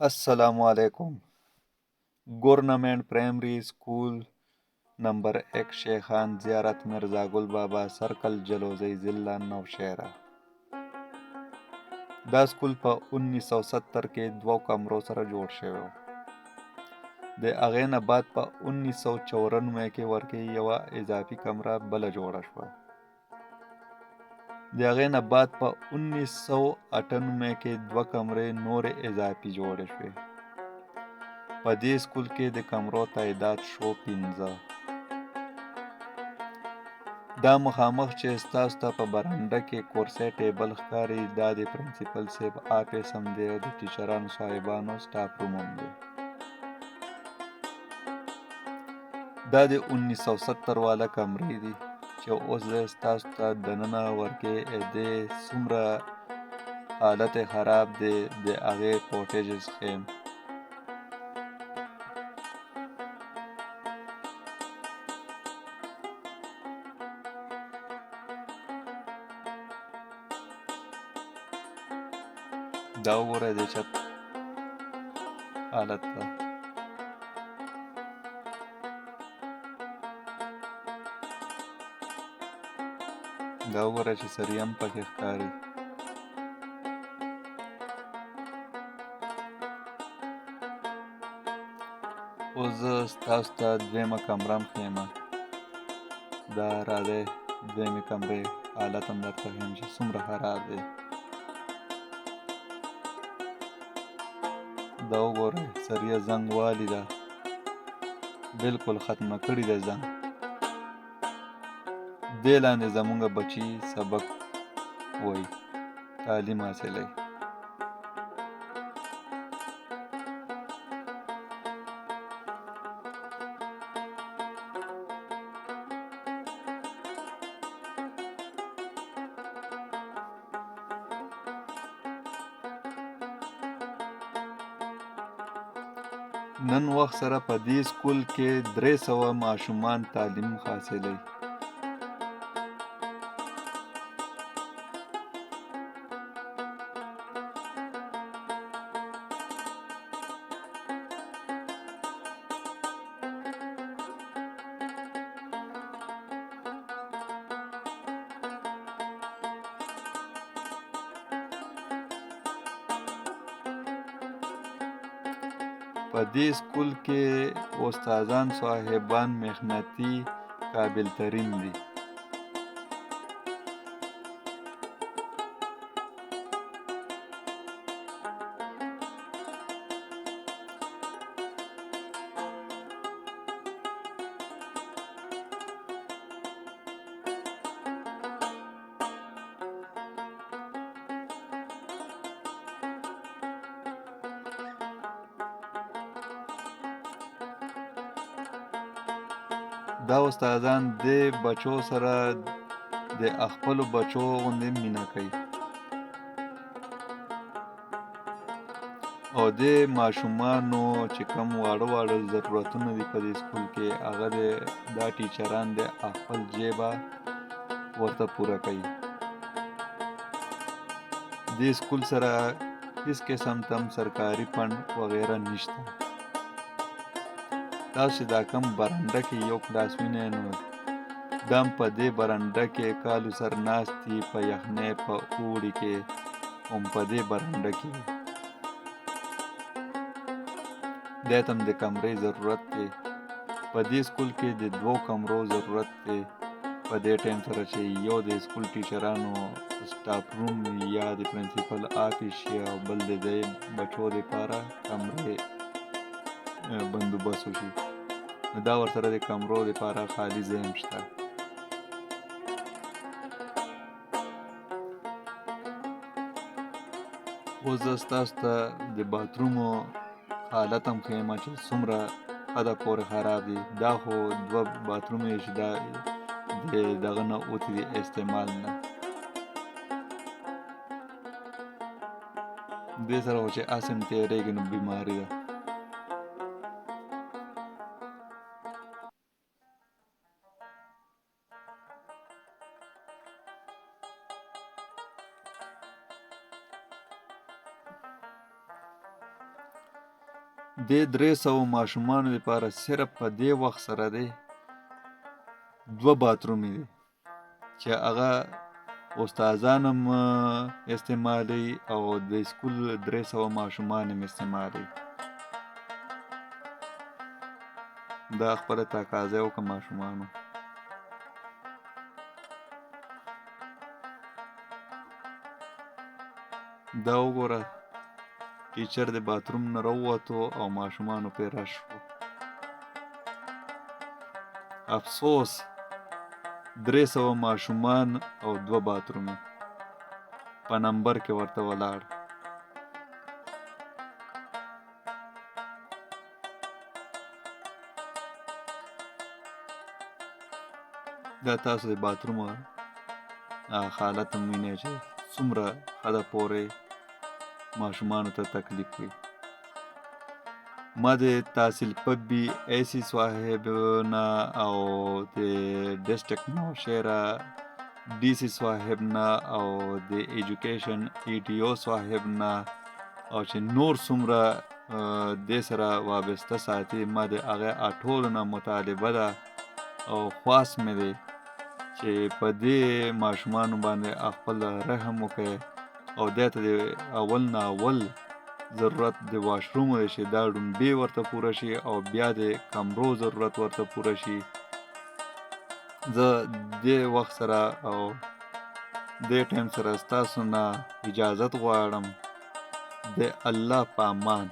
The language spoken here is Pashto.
असलकुम। Government primary school number 1 शेखान जियारत मिर्जा गुल बाबा सर्कल जलोज़ई ज़िला नौशहरा। دا स्कول په 1970 کې دوو کمرو سره جوړ شوی و. د هغې نه بعد په 1994 کې ورکې یوه اضافي کمره بله جوړه شوه. د هغې نه بعد په 1998 کې دوه کمرې نورې اضافي جوړې شوې. په دې سکول کې د کمرو تعداد شو 15. دا مخامخ چې ستاسو ته په برنډه کې کورسۍ ټیبل ښکاري دا د پرنسپل صاحب آفس هم دی او د ټیچرانو صاحبانو سټاف روم هم دی. دا د 1970 والا کمرې دي چې اوس زه ستاسو ته دننه ورکې دې څومره حالت خراب دی د هغې فوټیجز ښیم. دا وګورئ د چت حالت ته. دا وګورئ چې سري هم پکې ښکاري. اوس زه ستاسو ته دویمه کمره هم ښیمه. دا راځئ دویمې کمرې حالت هم درته ښیم چې څومره خراب دی. دا وګورئ سریه زنګ والي ده، بالکل ختمه کړې ده زنګ. دې لاندې زموږ بچي سبق وایي، تعلیم حاصلوي. نن وخت سره په دې سکول کې 300 ماشومان تعلیم حاصلوي. په دې سکول کې استادان صاحبان محنتي قابل ترین دي. دا استادان د بچو سره د خپلو بچو غوندې مینه کوي او د ماشومانو چې کوم واړه ضرورتونه دي په دې سکول کې هغه دا ټیچران د خپل جیبه ورته پوره کوي. دې سکول سره هیڅ قسم تم سرکاري فند وغیره نشته. تاسو دا کم برنډه کې یو کلاس وینئ نو دا هم په دې برنډه کې کالو سر ناست دي په یخنۍ په اوړي کې هم په دې برنډه کې وي. دې ته هم د کمرې ضرورت دی. په دې سکول کې د 2 کمرو ضرورت دی په دې ټایم سره چې یو د سکول ټیچرانو سټاف روم یا د پرنسپل آفس شي او بل د بچو دپاره کمرې بندوبست وشي. نو دا ورسره د کمرو دپاره خالي ځای هم شته. اوس زه ستاسو ته د باترومو حالت هم ښیمه چې څومره حده پورې خراب دي. دا خو 2 باتروم یې چې دا د دغه نه اوتې دي استعمال نه. دې سره خو چې اسم تېرېږي نو بیماري ده. د 300 ماشومانو لپاره صرف په دې وخت سره دی 2 باترومې دي چې هغه استادان هم استعمالي او د سکول 300 ماشومان هم استعمالي. دا خپله تقاضا وکړه ماشومانو. دا وګوره ټیچر د باتروم نه راووتو او ماشومانو پې رش شو. افسوس 300 ماشومان او 2 باترومې په نمبر کې ورته ولاړ. دا تاسو د باتروم حالت هم وینئ چې څومره حده پورې ماشومانو ته تکلیف وي. ما د تحصیل پبی ایسی صاحب نه او د ډسټرکټ نوشهره ډي سي صاحب نه او د ایجوکیشن ای ډي او صاحب نه او چې نور څومره دې سره وابسته ساتي، ما د هغه ټولو نه مطالبه ده او خواست مې دی چې په دې ماشومانو باندې خپل رحم وکړئ او دې ته د اول نه اول ضرورت د واشروم دی چې دا ډومبې ورته پوره شي او بیا د کمرو ضرورت ورته پوره شي. زه دې وخت سره او دې ټایم سره ستاسو نه اجازت غواړم. د الله په امان.